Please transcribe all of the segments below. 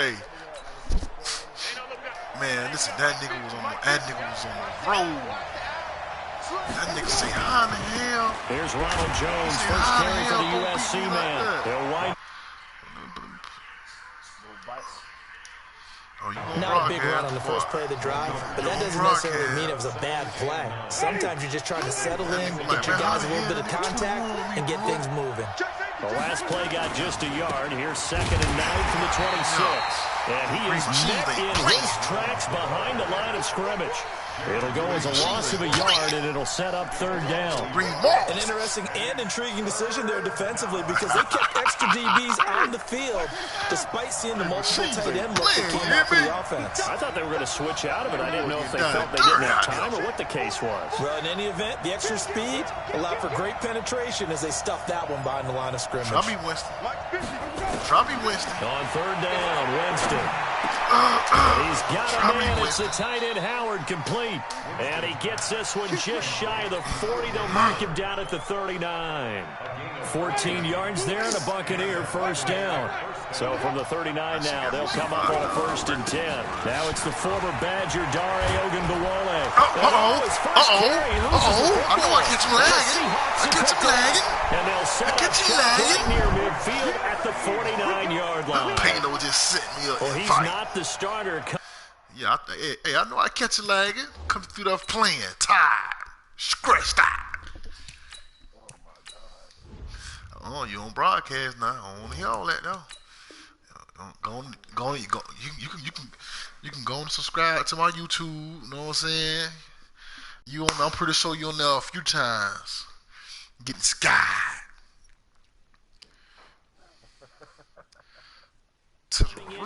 Hey. Man, listen, that nigga was on the road. That nigga say, how in the hell? Here's Ronald Jones, first carry for the USC man. They'll wipe. Not a big run on the first play of the drive, but that doesn't necessarily mean it was a bad play. Sometimes you're just trying to settle in, get your guys a little bit of contact, and get things moving. The last play got just a yard. Here's 2nd and 9 from the 26. And he is met in his tracks behind the line of scrimmage. It'll go as a loss of a yard, and it'll set up 3rd down. An interesting and intriguing decision there defensively because they kept extra DBs on the field despite seeing the multiple tight end look that came out for the offense. I thought they were going to switch out of it. I didn't know if they felt they didn't have time or what the case was. Well, in any event, the extra speed allowed for great penetration as they stuffed that one behind the line of scrimmage. Try me, Winston. On 3rd down, Winston. He's got a man. It's the tight end Howard complete. And he gets this one just shy of the 40. They'll mark him down at the 39. 14 yards there and a Buccaneer first down. So from the 39 now, they'll come up on a 1st and 10. Now it's the former Badger, Dare Ogunbowale. I know I catch him lagging. And they'll set up shot right near midfield at the 49-yard line. Payno just set me up. Well, he's not the starter. Yeah, hey, I know I catch a lagging. Comes through the playing. Tired. Scratched out. Oh, you on broadcast now. I don't want to hear all that though. You can go and subscribe to my YouTube. You know what I'm saying? I'm pretty sure you're on there a few times. Getting skied.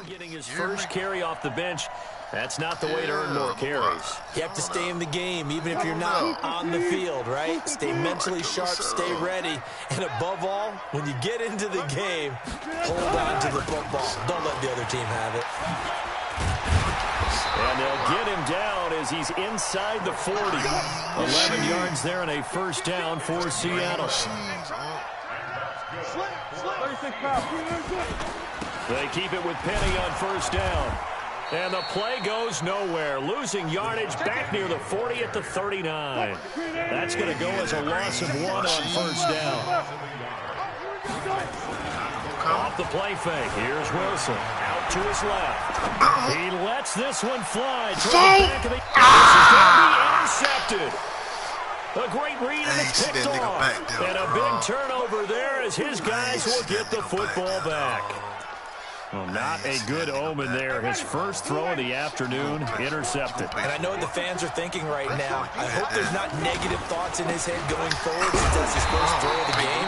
Getting his first carry off the bench. That's not the way to earn more carries. You have to stay in the game, even if you're not on the field, right? Stay mentally sharp, stay ready, and above all, when you get into the game, hold on to the football. Don't let the other team have it. And they'll get him down as he's inside the 40. 11 yards there and a first down for Seattle. They keep it with Penny on first down. And the play goes nowhere. Losing yardage back near the 40 at the 39. That's going to go as a loss of 1 on first down. Off the play fake. Here's Wilson. Out to his left. He lets this one fly. Toward the back of the This is going to be intercepted. A great read and it's picked off. And a big turnover there as his guys will get the football back. Well, not a good omen there. His first throw of the afternoon intercepted. And I know what the fans are thinking right now. I hope there's not negative thoughts in his head going forward since that's his first throw of the game.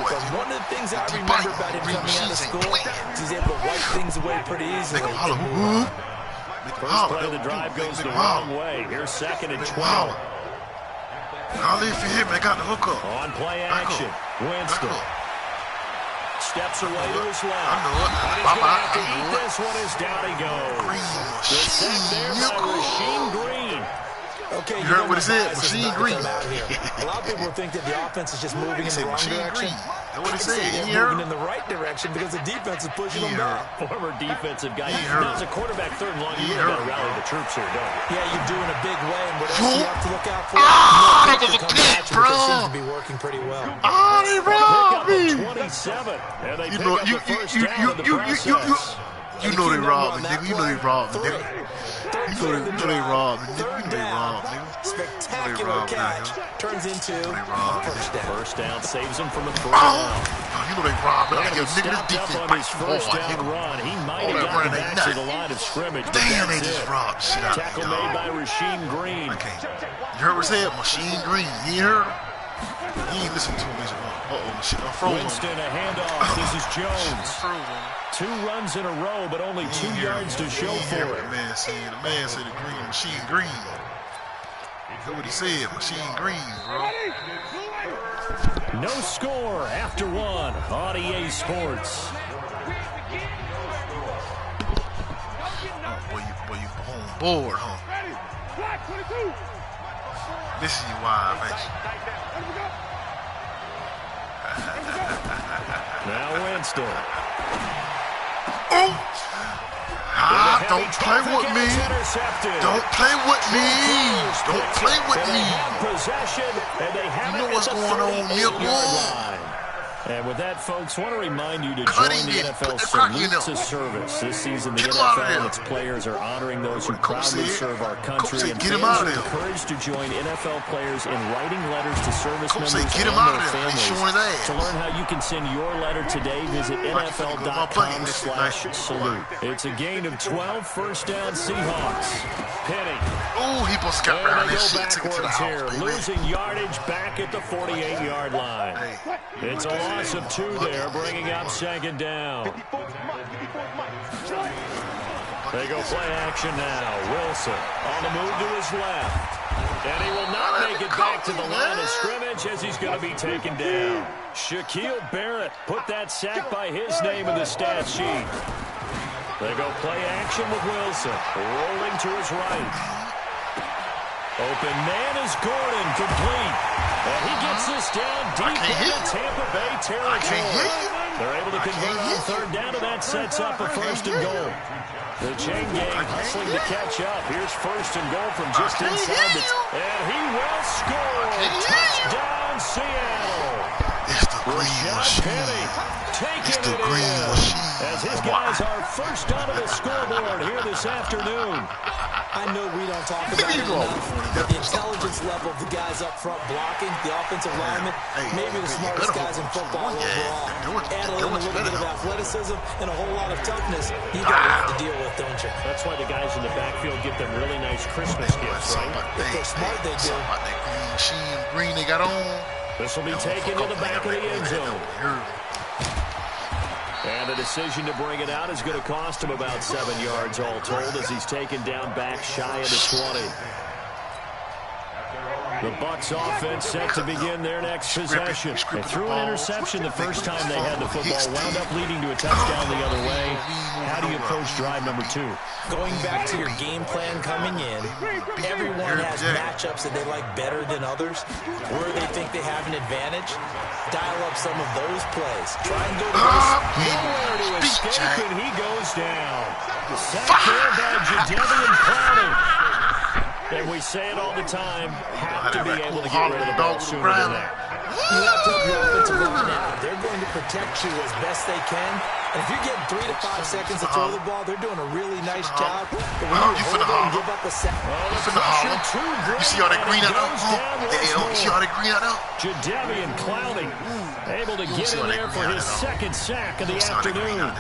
But one of the things I remember about him coming out of school is he's able to wipe things away pretty easily. First play of the drive goes the wrong way. Here's 2nd and 12. I'll leave for him. I got the hook up. On play action. Winston. Steps away to his left. I know it. But he's going to have to eat this one as down he goes. The sack there by Rasheem Green. Okay, you heard what he said? Machine Green. A lot of people think that the offense is just moving in the wrong direction. That's what he said. They're moving in the right direction because the defense is pushing them back. Former defensive guy. Now, as a quarterback, 3rd and long, you really got to rally the troops here, don't you? Yeah, you do in a big way. And what else you have to look out for? That was a pick, bro. It seems to be working pretty well. They robbed me. 27. And they you know they robbed me, nigga. You know they robbed me, nigga. You know they robbed me, nigga. Spectacular catch turns into first down. First down saves him from a 3rd down. You know they robbed me. He stopped up on his first down run. He might have gotten back to the line of scrimmage. Damn, they just robbed shit out of me. Tackle made by Rasheem Green. You heard what I said? Machine Green. You heard? You ain't listen to me. Uh-oh, shit. I'm frozen. Winston, a handoff. This is Jones. 2 runs in a row, but only 2 yards to show for it. The man said the green, Machine Green. That's what he said, Machine Green, bro. No score after 1 on EA Sports. Boy, you on board, huh? This is your wild, man. Now Winston. Don't play with me. Don't play with me. Don't play with me. You know what's going on, nigga. And with that, folks, I want to remind you to join the NFL Salute to Service. This season, the NFL and its players are honoring those who proudly serve our country, and fans are encouraged to join NFL players in writing letters to service members and their families. To learn how you can send your letter today, visit NFL.com/salute. It's a gain of 12, first down Seahawks. Penny. Oh, he must got around this shit. Took it to the house, losing yardage back at the 48-yard line. It's a loss of 2 there, bringing up second down. They go play action now. Wilson on the move to his left. And he will not make it back to the line of scrimmage as he's going to be taken down. Shaquille Barrett put that sack by his name in the stat sheet. They go play action with Wilson. Rolling to his right. Open man is Gordon, complete. And he gets this down deep into Tampa Bay territory. They're able to convert on third down, and that sets up a first and goal. The chain gang hustling to catch up. Here's first and goal from just inside the... And he will score. Touchdown, Seattle. It's the green machine. It's the green machine. As his guys are first onto the scoreboard here this afternoon. I know we don't talk about it enough, but the intelligence level of the guys up front blocking, the offensive linemen, maybe the smartest guys in football overall. Add a little bit of athleticism and a whole lot of toughness, you got a lot to deal with, don't you? That's why the guys in the backfield get them really nice Christmas gifts, right? If they're smart, they do. About that green machine, green they got on. This will be taken to the back of the end zone. And the decision to bring it out is going to cost him about 7 yards all told as he's taken down back shy of the 20. The Bucs offense set to begin their next possession. They threw an interception the first time they had the football, wound up leading to a touchdown the other way. How do you approach drive number 2? Going back to your game plan coming in, everyone has matchups that they like better than others, where they think they have an advantage. Dial up some of those plays. Try and go to nowhere to escape, and he goes down. Sacked there by Jadeveon Clowney. And we say it all the time, have to be able to get rid of the ball sooner than that. You have to help your offensive line out. They're going to protect you as best they can. And if you're getting 3 to 5 seconds to throw the ball, they're doing a really nice job. But when you hold on and give up a sack. You see all that green out there? You see all that green out there? Jadeveon Clowney able to get in there for his second sack of the afternoon.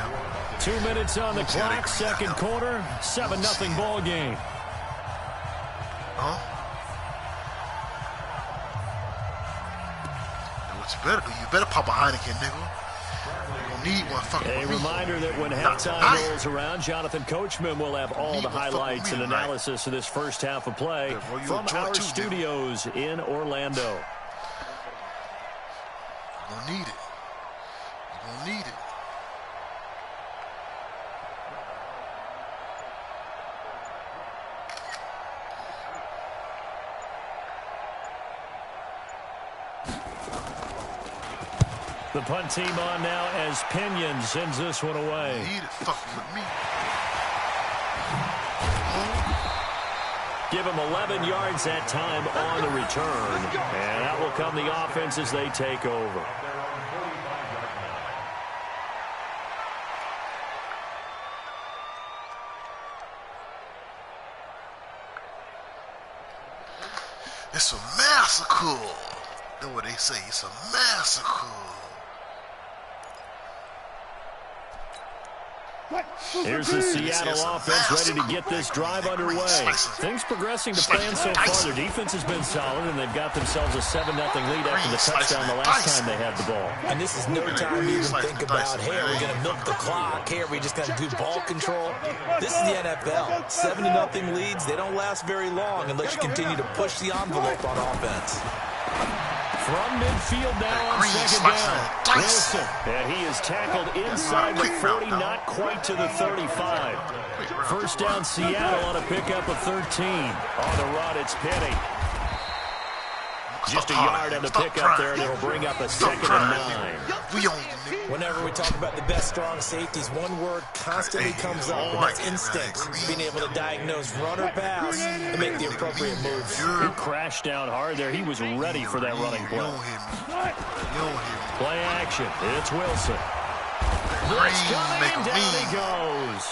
2 minutes on the clock, second quarter, 7-0 ball game. Huh? What you better do? You better pop a Heineken, nigga. You gonna need one fucking A reminder that when halftime rolls around, Jonathan Coachman will have all the highlights and analysis of this first half of play from our studios in Orlando. You're gonna need it. You're gonna need it. The punt team on now as Pinion sends this one away. He fucking with me. Give him 11 yards that time on the return. And that will come the offense as they take over. It's a massacre. That's what they say. It's a massacre. Here's the Seattle offense ready to get this drive underway. Things progressing to plan so far. Their defense has been solid, and they've got themselves a 7-0 lead after the touchdown the last time they had the ball. And this is no time to even think about, hey, are we going to milk the clock? Hey, are we just going to do ball control? This is the NFL. 7-0 leads, they don't last very long unless you continue to push the envelope on offense. From midfield now on second down. Wilson, and he is tackled inside the 40, not quite to the 35. First down Seattle on a pickup of 13. On the run, it's Penny. Just a yard on the pickup there, and it'll bring up a second and 9. Whenever we talk about the best strong safeties, one word constantly comes up, and that's instinct. Being able to diagnose run or pass and make the appropriate moves. He crashed down hard there. He was ready for that running play. Play action. It's Wilson. Blitz coming, and down he goes.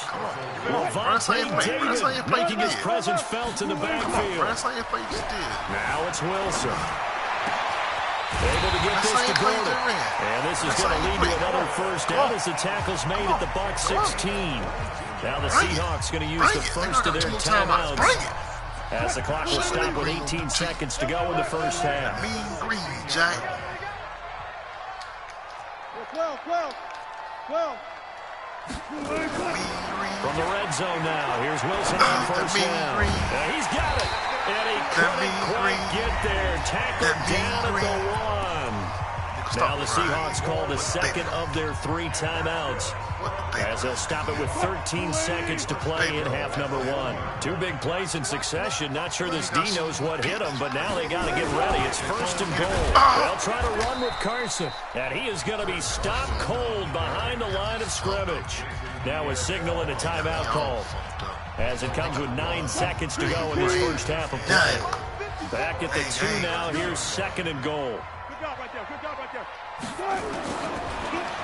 Levante David making his presence felt in the backfield. Now it's Wilson. Able to get this to Gordon. And this is going to lead to another first down as the tackle's made at the Bucs 16. Now the Seahawks going to use the first of their timeouts as the clock will stop with 18 seconds to go in the first half. Mean green, Jack. From the red zone now, here's Wilson on first down. He's got it. And he couldn't quite get there. Tackled down at the 1. Now the Seahawks call the second of their 3 timeouts as they'll stop it with 13 seconds to play in half number 1. 2 big plays in succession. Not sure this D knows what hit him, but now they got to get ready. It's first and goal. They'll try to run with Carson, and he is going to be stopped cold behind the line of scrimmage. Now a signal and a timeout call as it comes with 9 seconds to go in this first half of play. Back at the 2 now. Here's second and goal.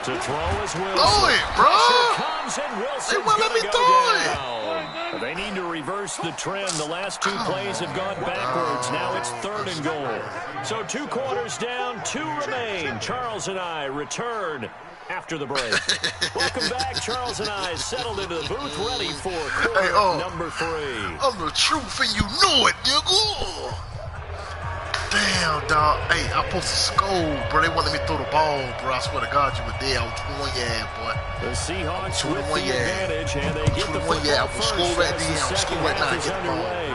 To throw is Wilson. Throw it, bro. Here comes, and Wilson's let me throw it. They need to reverse the trend. The last 2 plays have gone backwards. Now it's third and goal. So 2 quarters down, 2 remain. Charles and I return after the break. Welcome back. Charles and I settled into the booth, ready for quarter number 3. I'm the truth, and you know it, nigga. Damn, dog. Hey, I'm supposed to scold, bro. They wouldn't let me throw the ball, bro. I swear to God, you were there. I was 21 yards, boy. The Seahawks with the advantage, and they get the football first score right as there. the second half is underway.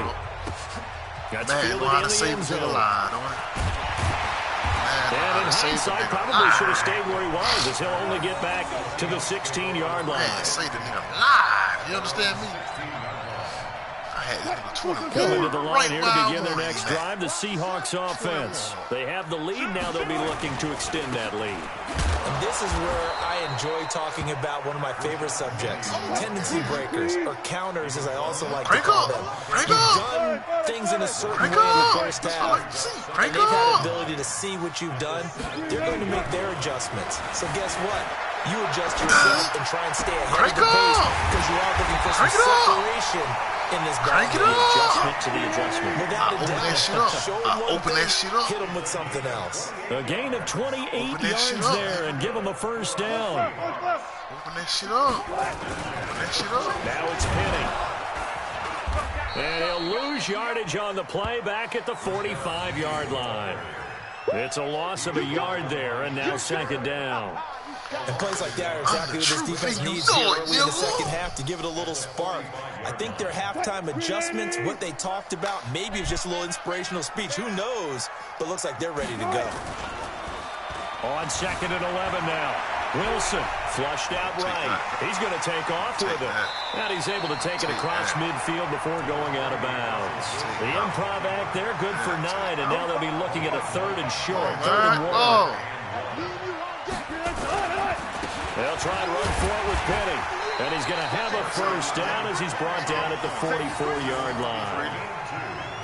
That's fielded in the end zone. And in hindsight, probably should have stayed where he was, as he'll only get back to the 16-yard line. Man, say the nigga live. You understand me? Coming to the line here to begin their next drive, the Seahawks offense. They have the lead. Now they'll be looking to extend that lead. And this is where I enjoy talking about one of my favorite subjects, tendency breakers, or counters, as I also like to call them. You've done things in a certain way in the first half, and they've had the ability to see what you've done. They're going to make their adjustments. So guess what? You adjust yourself and try and stay ahead of the pace because you are looking for some separation in this ball game. Adjustment to the adjustment. Without a doubt. Show them one open that shit up. Hit them with something else. A gain of 28 yards there and give them a first down. Open that shit up. Open that shit up. Now it's Penny. And he'll lose yardage on the play back at the 45-yard line. It's a loss of a yard there, and now second down. And plays like that are exactly what this defense needs here early in the second half to give it a little spark. I think their halftime adjustments, what they talked about, maybe it was just a little inspirational speech. Who knows? But looks like they're ready to go. On second and 11 now. Wilson flushed out right. He's going to take off with it. And he's able to take it across midfield before going out of bounds. The improv act there, good for 9. And now they'll be looking at a third and short. Third and 1. They'll try and run for it with Penny. And he's going to have a first down as he's brought down at the 44-yard line.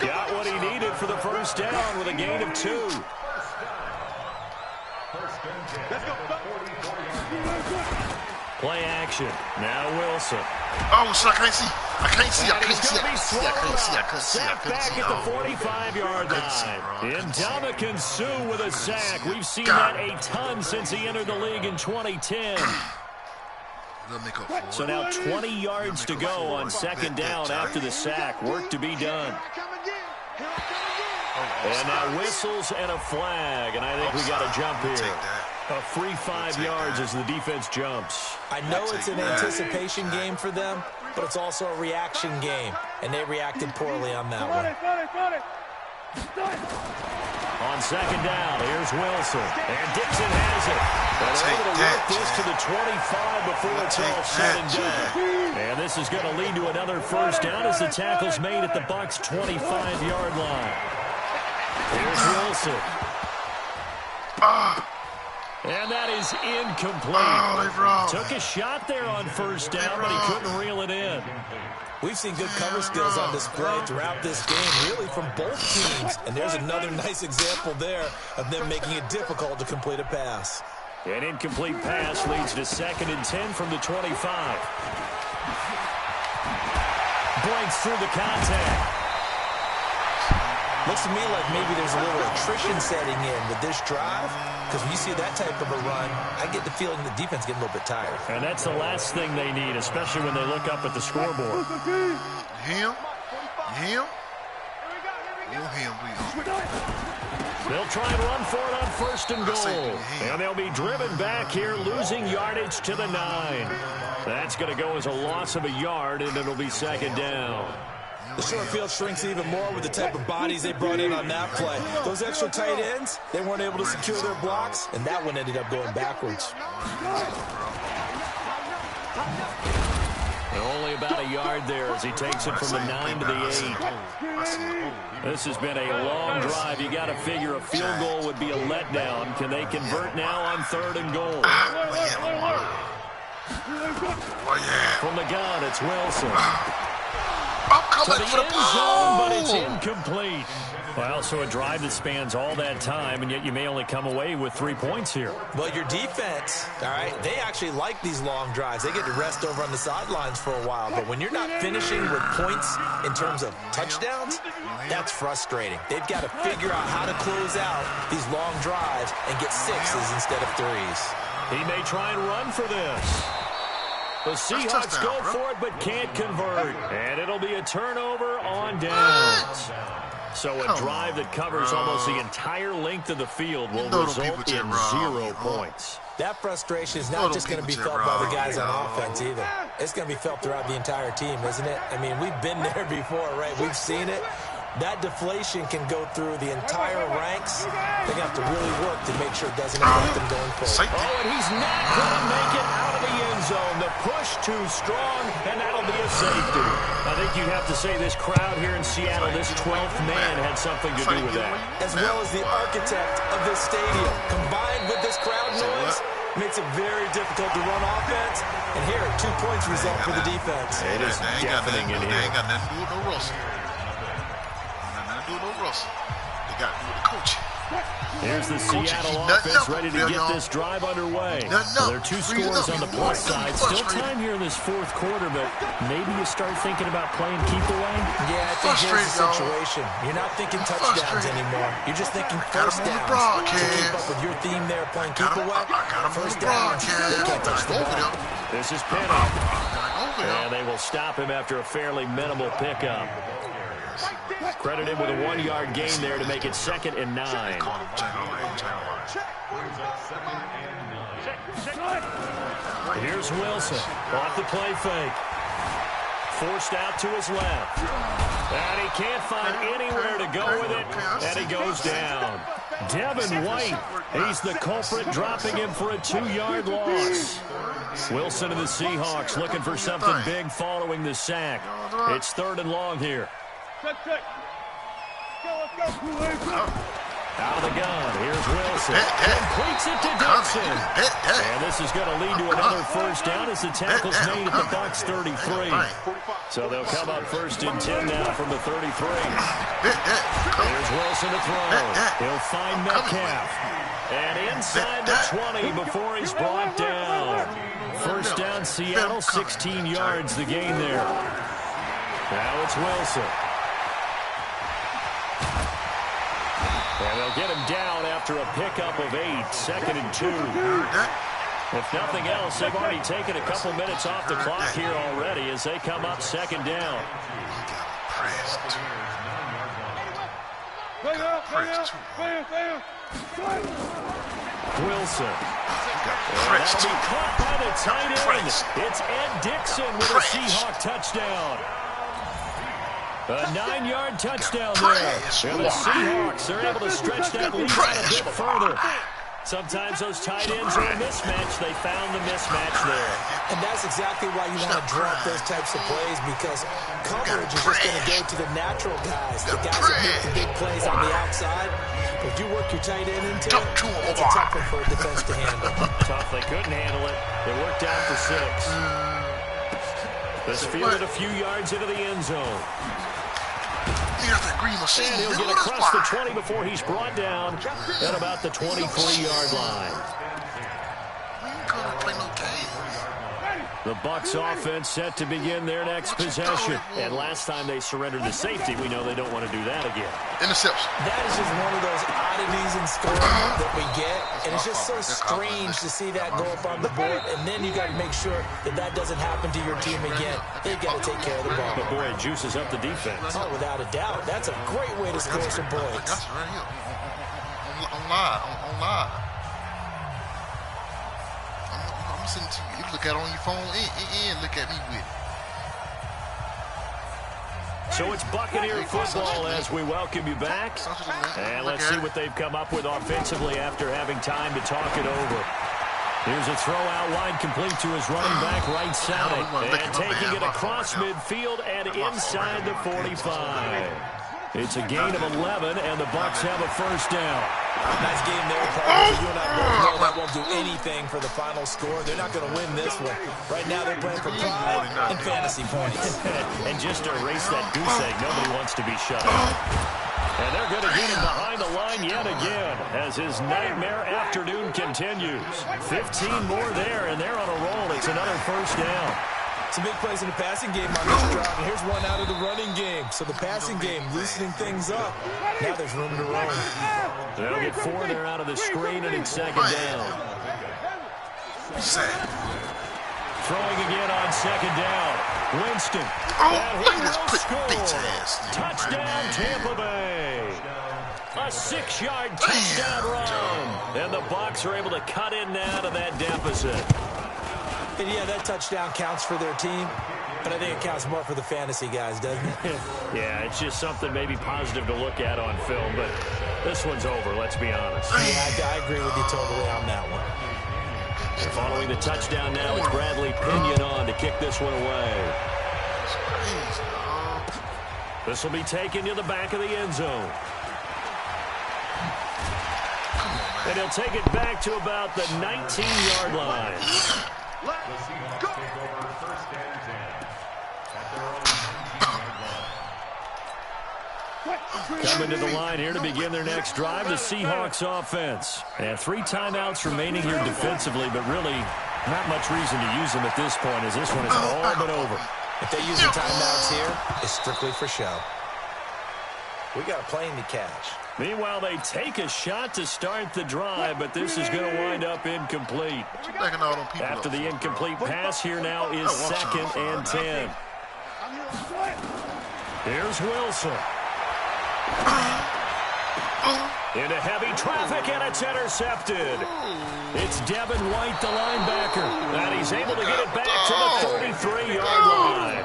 Got what he needed for the first down with a gain of 2. Play action. Now Wilson. Oh, so I can't see. I can't see. I can't see. I can't see. I can't see. I can't see. I can't back see. at the 45-yard line. Ndamukong Suh with a sack. We've seen that a ton since he entered the league in 2010. So now 20 yards to go on second down after the sack. Work to be done. And now whistles and a flag. And I think we got a jump here. A free 5 yards as the defense jumps. I know it's an anticipation game for them, but it's also a reaction game, and they reacted poorly on that one. On second down, here's Wilson, and Dixon has it. And they're able to work this to the 25 before it's all said and done. And this is going to lead to another first down as the tackle's made at the Bucs' 25-yard line. Here's Wilson. And that is incomplete. Oh, they robbed. Took a shot there on first down, but he couldn't reel it in. We've seen good cover skills on display throughout this game, really from both teams. And there's another nice example there of them making it difficult to complete a pass. An incomplete pass leads to 2nd and 10 from the 25. Breaks through the contact. Looks to me like maybe there's a little attrition setting in with this drive, because when you see that type of a run, I get the feeling the defense getting a little bit tired. And that's the last thing they need, especially when they look up at the scoreboard. Him? They'll try and run for it on 1st and goal. And they'll be driven back here, losing yardage to the 9. That's going to go as a loss of a yard, and it'll be 2nd down. The short field shrinks even more with the type of bodies they brought in on that play. Those extra tight ends, they weren't able to secure their blocks, and that one ended up going backwards. Only about a yard there as he takes it from the 9 to the 8. This has been a long drive. You got to figure a field goal would be a letdown. Can they convert now on 3rd and goal? From the gun, it's Wilson. To the end zone, but it's incomplete. Well, so a drive that spans all that time, and yet you may only come away with 3 points here. Well, your defense, all right, they actually like these long drives. They get to rest over on the sidelines for a while. But when you're not finishing with points in terms of touchdowns, that's frustrating. They've got to figure out how to close out these long drives and get 6s instead of 3s. He may try and run for this. The Seahawks go for it, but can't convert. And it'll be a turnover on downs. So a drive that covers almost the entire length of the field will result in 0 points. That frustration is not just going to be felt by the guys on offense either. It's going to be felt throughout the entire team, isn't it? I mean, we've been there before, right? We've seen it. That deflation can go through the entire ranks. They're going to have to really work to make sure it doesn't affect them going forward. Oh, and he's not going to make it out of the end zone. The push too strong, and that'll be a safety. I think you have to say this crowd here in Seattle, this 12th man had something to do with that. As well as the architect of this stadium, combined with this crowd noise, makes it very difficult to run offense. And here, 2 points result for the defense. It is deafening in here. They ain't got nothing to do with no Russell. They got to do with the coaching. Here's the Seattle offense ready to get this drive underway. Well, there are 2 scores on the plus side. Still time here in this 4th quarter, but maybe you start thinking about playing keep away? Yeah, I think here's the situation. You're not thinking touchdowns anymore. You're just thinking first downs. To keep up with your theme there, playing keep away. First downs, they can't touch the ball. This is Penny. And they will stop him after a fairly minimal pickup. Credited with a 1-yard gain there to make it 2nd and 9. Here's Wilson off the play fake. Forced out to his left. And he can't find anywhere to go with it. And he goes down. Devin White, he's the culprit, dropping him for a 2-yard loss. Wilson and the Seahawks looking for something big following the sack. It's 3rd and long here. Out of the gun, here's Wilson. Completes it to Dixon. And this is going to lead to another first down as the tackle's made at the Bucs 33. So they'll come up 1st and 10 now from the 33. Here's Wilson to throw. He'll find Metcalf. And inside the 20 before he's brought down. First down, Seattle, 16 yards the gain there. Now it's Wilson. And they'll get him down after a pickup of 8, 2nd and 2. If nothing else, they've already taken a couple minutes off the clock here already as they come up 2nd down. Wilson. That'll be caught by the tight end. It's Ed Dixon with a Seahawk touchdown. A 9-yard touchdown there. And the Seahawks are able to stretch that lead out a bit further. Sometimes those tight ends are a mismatch. They found the mismatch there. And that's exactly why you want to draw up those types of plays, because coverage is just going to go to the natural guys, the guys that make the big plays on the outside. If you work your tight end into it, that's a tough one for a defense to handle. Tough. They couldn't handle it. It worked out for 6. This fielded a few yards into the end zone. And he'll get across the 20 before he's brought down at about the 23-yard line. The Bucs offense set to begin their next possession. And last time they surrendered the safety, we know they don't want to do that again. Interception. That is just one of those oddities in scoring that we get. And it's just so strange to see that go up on the board. And then you got to make sure that that doesn't happen to your team again. They've got to take care of the ball. But boy, it juices up the defense. Oh, without a doubt. That's a great way to score some points. That's right here. On live. I'm sending to you. You look at it on your phone and look at me with it. So it's Buccaneer football as we welcome you back. And let's see what they've come up with offensively after having time to talk it over. Here's a throw out wide complete to his running back right side. And taking it across midfield and inside the 45. It's a gain of 11, and the Bucs have a first down. Nice game there, Carter. You and I both know that won't do anything for the final score. They're not going to win this one. Right now, they're playing for pride and fantasy points. And just to erase that goose egg, nobody wants to be shut out. And they're going to get him behind the line yet again as his nightmare afternoon continues. 15 more there, and they're on a roll. It's another first down. Some big plays in the passing game on this drive, and here's one out of the running game. So the passing game loosening things up. Now there's room to roam. They'll get 4 there out of the screen, and it's second down. Throwing again on second down. Winston. Look at this bitch ass. Touchdown, Tampa Bay. A 6-yard touchdown run. And the Bucs are able to cut in now to that deficit. And yeah, that touchdown counts for their team, but I think it counts more for the fantasy guys, doesn't it? Yeah, it's just something maybe positive to look at on film, but this one's over, let's be honest. Yeah, I agree with you totally on that one. Following the touchdown now, it's Bradley Pinion on to kick this one away. This will be taken to the back of the end zone. And he'll take it back to about the 19-yard line. Coming to the line here to begin their next drive, the Seahawks offense. They have 3 timeouts remaining here defensively, but really not much reason to use them at this point as this one is all but over. If they use the timeouts here, it's strictly for show. We got a plane to catch. Meanwhile, they take a shot to start the drive, but this is going to wind up incomplete. After the incomplete pass, here now is 2nd and 10. Here's Wilson. Into heavy traffic, and it's intercepted. It's Devin White, the linebacker, and he's able to get it back to the 33-yard line.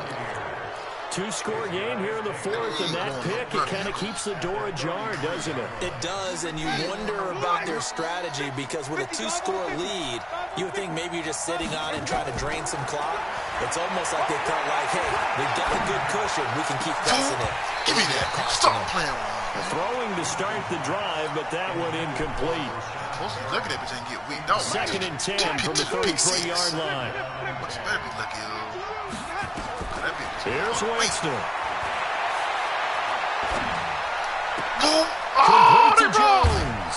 2-score game here in the 4th, and that pick, it kind of keeps the door ajar, doesn't it? It does, and you wonder about their strategy because with a 2-score lead, you would think maybe you're just sitting on and trying to drain some clock. It's almost like they felt like, hey, we've got a good cushion. We can keep pressing it. Give me that. Stop playing. Throwing to start the drive, but that one incomplete. Look at that bitch and get weak. No, 2nd and 10 from the 33-yard line. Better be lucky, Here's Winston. Complete to Jones.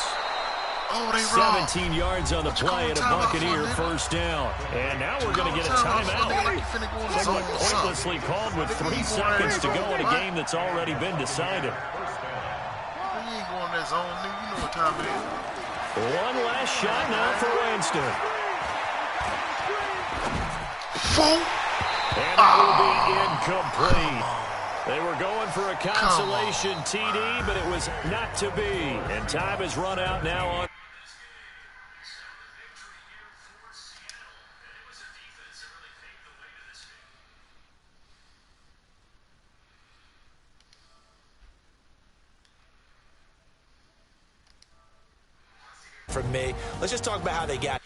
They 17 yards on the play and a Buccaneer first down. And now we're going to get a timeout. Somewhat pointlessly called with 3 seconds to go in a game that's already been decided. You ain't going that zone, nigga. You know what time it is. One last shot now for Winston. And it will be incomplete. They were going for a consolation TD, but it was not to be. And time has run out now on. from me. Let's just talk about how they got.